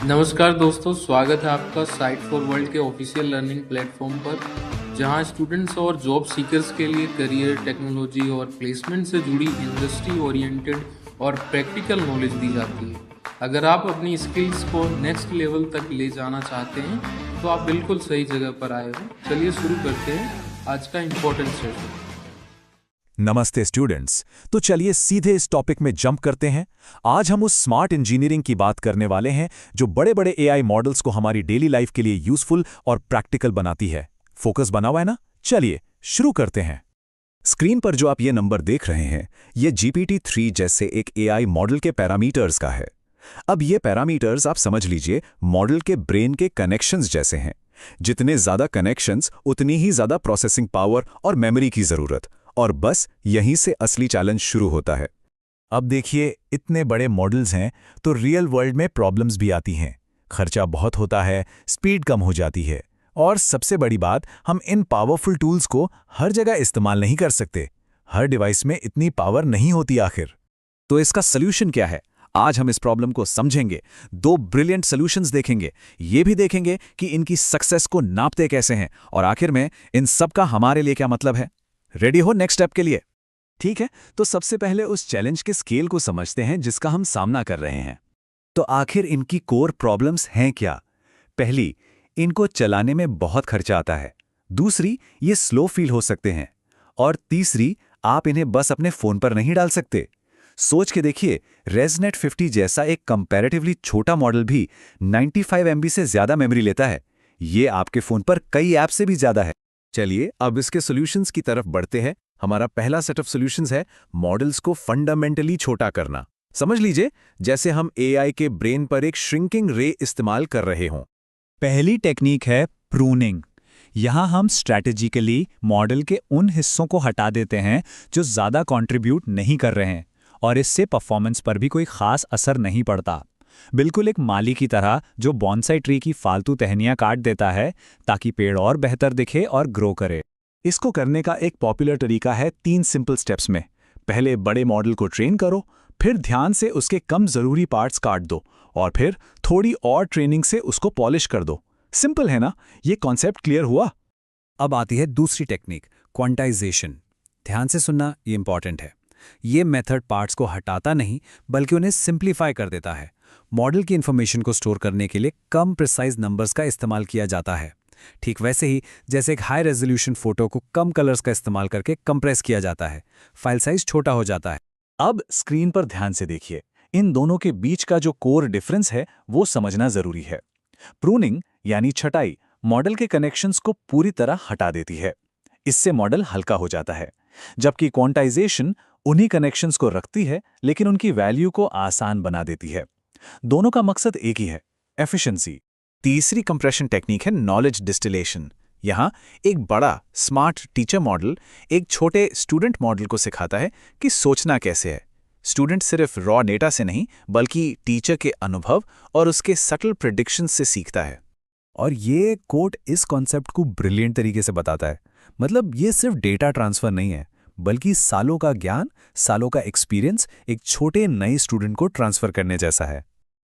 नमस्कार दोस्तों, स्वागत है आपका साइट फॉर वर्ल्ड के ऑफिशियल लर्निंग प्लेटफॉर्म पर, जहां स्टूडेंट्स और जॉब सीकर्स के लिए करियर, टेक्नोलॉजी और प्लेसमेंट से जुड़ी इंडस्ट्री ओरिएंटेड और प्रैक्टिकल नॉलेज दी जाती है। अगर आप अपनी स्किल्स को नेक्स्ट लेवल तक ले जाना चाहते हैं तो आप बिल्कुल सही जगह पर आए हो। चलिए शुरू करते हैं आज का इम्पोर्टेंट सेशन। नमस्ते स्टूडेंट्स। तो चलिए सीधे इस टॉपिक में जंप करते हैं। आज हम उस स्मार्ट इंजीनियरिंग की बात करने वाले हैं जो बड़े बड़े एआई मॉडल्स को हमारी डेली लाइफ के लिए यूजफुल और प्रैक्टिकल बनाती है। फोकस बना हुआ है ना? चलिए शुरू करते हैं। स्क्रीन पर जो आप ये नंबर देख रहे हैं, ये GPT-3 जैसे एक एआई मॉडल के पैरामीटर्स का है। अब ये पैरामीटर्स आप समझ लीजिए मॉडल के ब्रेन के कनेक्शंस जैसे हैं। जितने ज्यादा कनेक्शंस उतनी ही ज्यादा प्रोसेसिंग पावर और मेमोरी की जरूरत, और बस यहीं से असली चैलेंज शुरू होता है। अब देखिए, इतने बड़े मॉडल्स हैं तो रियल वर्ल्ड में प्रॉब्लम्स भी आती हैं। खर्चा बहुत होता है, स्पीड कम हो जाती है, और सबसे बड़ी बात, हम इन पावरफुल टूल्स को हर जगह इस्तेमाल नहीं कर सकते। हर डिवाइस में इतनी पावर नहीं होती आखिर। तो इसका सल्यूशन क्या है? आज हम इस प्रॉब्लम को समझेंगे, दो ब्रिलियंट सॉल्यूशंस देखेंगे, ये भी देखेंगे कि इनकी सक्सेस को नापते कैसे हैं, और आखिर में इन सब का हमारे लिए क्या मतलब है। रेडी हो नेक्स्ट स्टेप के लिए? ठीक है, तो सबसे पहले उस चैलेंज के स्केल को समझते हैं जिसका हम सामना कर रहे हैं। तो आखिर इनकी कोर प्रॉब्लम्स हैं क्या? पहली, इनको चलाने में बहुत खर्चा आता है। दूसरी, ये स्लो फील हो सकते हैं। और तीसरी, आप इन्हें बस अपने फोन पर नहीं डाल सकते। सोच के देखिए, रेजनेट 50 जैसा एक कंपैरेटिवली छोटा मॉडल भी 95 MB से ज्यादा मेमोरी लेता है। ये आपके फोन पर कई ऐप से भी ज्यादा है। चलिए अब इसके सॉल्यूशंस की तरफ बढ़ते हैं। हमारा पहला सेट ऑफ सॉल्यूशंस है मॉडल्स को फंडामेंटली छोटा करना। समझ लीजिए जैसे हम एआई के ब्रेन पर एक श्रिंकिंग रे इस्तेमाल कर रहे हों। पहली टेक्निक है प्रूनिंग। यहाँ हम स्ट्रैटेजिकली मॉडल के उन हिस्सों को हटा देते हैं जो ज़्यादा कंट्रीब्यूट नहीं कर रहे हैं, और इससे परफॉर्मेंस पर भी कोई खास असर नहीं पड़ता। बिल्कुल एक माली की तरह जो बॉन्साई ट्री की फालतू टहनियाँ काट देता है ताकि पेड़ और बेहतर दिखे और ग्रो करे। इसको करने का एक पॉपुलर तरीका है 3 सिंपल स्टेप्स में। पहले बड़े मॉडल को ट्रेन करो, फिर ध्यान से उसके कम जरूरी पार्ट्स काट दो, और फिर थोड़ी और ट्रेनिंग से उसको पॉलिश कर दो। सिंपल है ना? ये कॉन्सेप्ट क्लियर हुआ? अब आती है दूसरी टेक्निक, क्वांटाइजेशन। ध्यान से सुनना, ये इंपॉर्टेंट है। ये मेथड पार्ट्स को हटाता नहीं बल्कि उन्हें सिंप्लीफाई कर देता है। मॉडल की इंफॉर्मेशन को स्टोर करने के लिए कम प्रिसाइज नंबर्स का इस्तेमाल किया जाता है। ठीक वैसे ही जैसे एक हाई रेजोल्यूशन फोटो को कम कलर्स का इस्तेमाल करके कंप्रेस किया जाता है, फाइल साइज छोटा हो जाता है। अब स्क्रीन पर ध्यान से देखिए, इन दोनों के बीच का जो कोर डिफरेंस है वो समझना जरूरी है। प्रूनिंग यानी छटाई मॉडल के कनेक्शंस को पूरी तरह हटा देती है। इससे मॉडल हल्का हो जाता है, जबकि क्वांटाइजेशन उन्हीं कनेक्शंस को रखती है लेकिन उनकी वैल्यू को आसान बना देती है। दोनों का मकसद एक ही है, एफिशिएंसी। तीसरी कंप्रेशन टेक्निक है नॉलेज डिस्टिलेशन। यहां एक बड़ा स्मार्ट टीचर मॉडल एक छोटे स्टूडेंट मॉडल को सिखाता है कि सोचना कैसे है। स्टूडेंट सिर्फ रॉ डेटा से नहीं बल्कि टीचर के अनुभव और उसके सटल प्रेडिक्शन से सीखता है। और ये कोट इस कॉन्सेप्ट को ब्रिलियंट तरीके से बताता है। मतलब ये सिर्फ डेटा ट्रांसफर नहीं है, बल्कि सालों का ज्ञान, सालों का एक्सपीरियंस एक छोटे नए स्टूडेंट को ट्रांसफर करने जैसा है।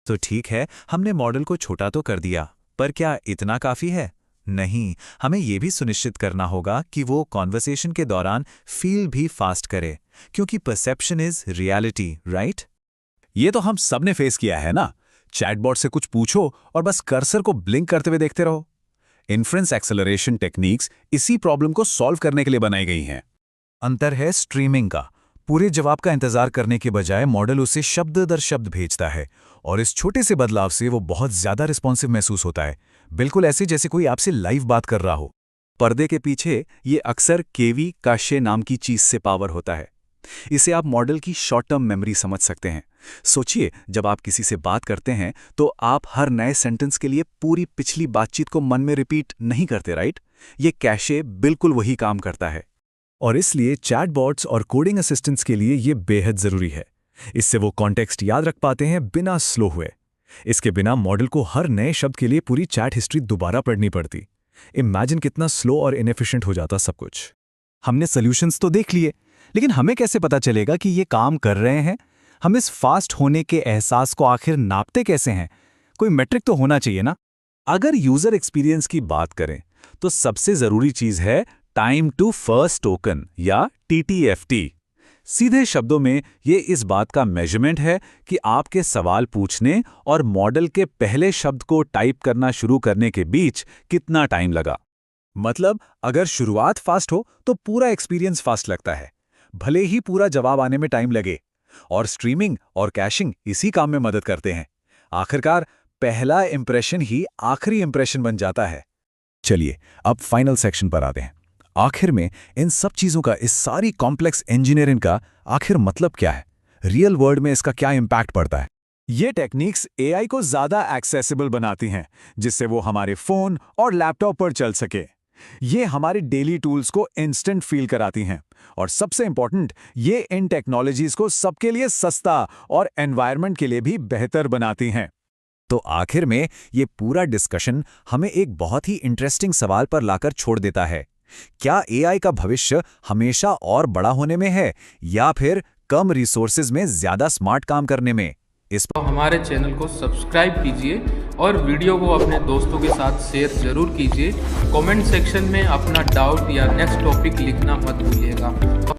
तो ठीक है, हमने मॉडल को छोटा तो कर दिया, पर क्या इतना काफी है? नहीं, हमें यह भी सुनिश्चित करना होगा कि वो कॉन्वर्सेशन के दौरान फील भी फास्ट करे, क्योंकि परसेप्शन इज रियलिटी, राइट? ये तो हम सबने फेस किया है ना। चैटबॉट से कुछ पूछो और बस कर्सर को ब्लिंक करते हुए देखते रहो। इन्फ्रेंस एक्सेलरेशन टेक्निक्स इसी प्रॉब्लम को सॉल्व करने के लिए बनाई गई हैं। अंतर है स्ट्रीमिंग का। पूरे जवाब का इंतजार करने के बजाय मॉडल उसे शब्द दर शब्द भेजता है, और इस छोटे से बदलाव से वो बहुत ज्यादा रिस्पॉन्सिव महसूस होता है, बिल्कुल ऐसे जैसे कोई आपसे लाइव बात कर रहा हो। पर्दे के पीछे ये अक्सर केवी काशे नाम की चीज से पावर होता है। इसे आप मॉडल की शॉर्ट टर्म मेमोरी समझ सकते हैं। सोचिए, जब आप किसी से बात करते हैं तो आप हर नए सेंटेंस के लिए पूरी पिछली बातचीत को मन में रिपीट नहीं करते, राइट? ये कैशे बिल्कुल वही काम करता है, और इसलिए चैटबॉट्स और कोडिंग असिस्टेंट्स के लिए ये बेहद जरूरी है। इससे वो कॉन्टेक्स्ट याद रख पाते हैं बिना स्लो हुए। इसके बिना मॉडल को हर नए शब्द के लिए पूरी चैट हिस्ट्री दोबारा पढ़नी पड़ती। इमेजिन कितना स्लो और इनएफिशिएंट हो जाता सब कुछ। हमने सॉल्यूशंस तो देख लिए, लेकिन हमें कैसे पता चलेगा कि ये काम कर रहे हैं? हम इस फास्ट होने के एहसास को आखिर नापते कैसे हैं? कोई मेट्रिक तो होना चाहिए ना। अगर यूजर एक्सपीरियंस की बात करें तो सबसे जरूरी चीज है टाइम टू फर्स्ट टोकन या TTFT। सीधे शब्दों में ये इस बात का मेजरमेंट है कि आपके सवाल पूछने और मॉडल के पहले शब्द को टाइप करना शुरू करने के बीच कितना टाइम लगा। मतलब अगर शुरुआत फास्ट हो तो पूरा एक्सपीरियंस फास्ट लगता है, भले ही पूरा जवाब आने में टाइम लगे। और स्ट्रीमिंग और कैशिंग इसी काम में मदद करते हैं। आखिरकार पहला इंप्रेशन ही आखिरी इंप्रेशन बन जाता है। चलिए अब फाइनल सेक्शन पर आते हैं। आखिर में इन सब चीजों का, इस सारी कॉम्प्लेक्स इंजीनियरिंग का आखिर मतलब क्या है? रियल वर्ल्ड में इसका क्या इंपैक्ट पड़ता है? ये टेक्निक्स AI को ज्यादा एक्सेसिबल बनाती हैं, जिससे वो हमारे फोन और लैपटॉप पर चल सके। ये हमारे डेली टूल्स को इंस्टेंट फील कराती हैं और सबसे इंपॉर्टेंट, ये इन टेक्नोलॉजीज को सबके लिए सस्ता और एनवायरनमेंट के लिए भी बेहतर बनाती हैं। तो आखिर में ये पूरा डिस्कशन हमें एक बहुत ही इंटरेस्टिंग सवाल पर लाकर छोड़ देता है। क्या AI का भविष्य हमेशा और बड़ा होने में है या फिर कम रिसोर्सेज में ज्यादा स्मार्ट काम करने में? इस तो हमारे चैनल को सब्सक्राइब कीजिए और वीडियो को अपने दोस्तों के साथ शेयर जरूर कीजिए। कमेंट सेक्शन में अपना डाउट या नेक्स्ट टॉपिक लिखना मत भूलिएगा।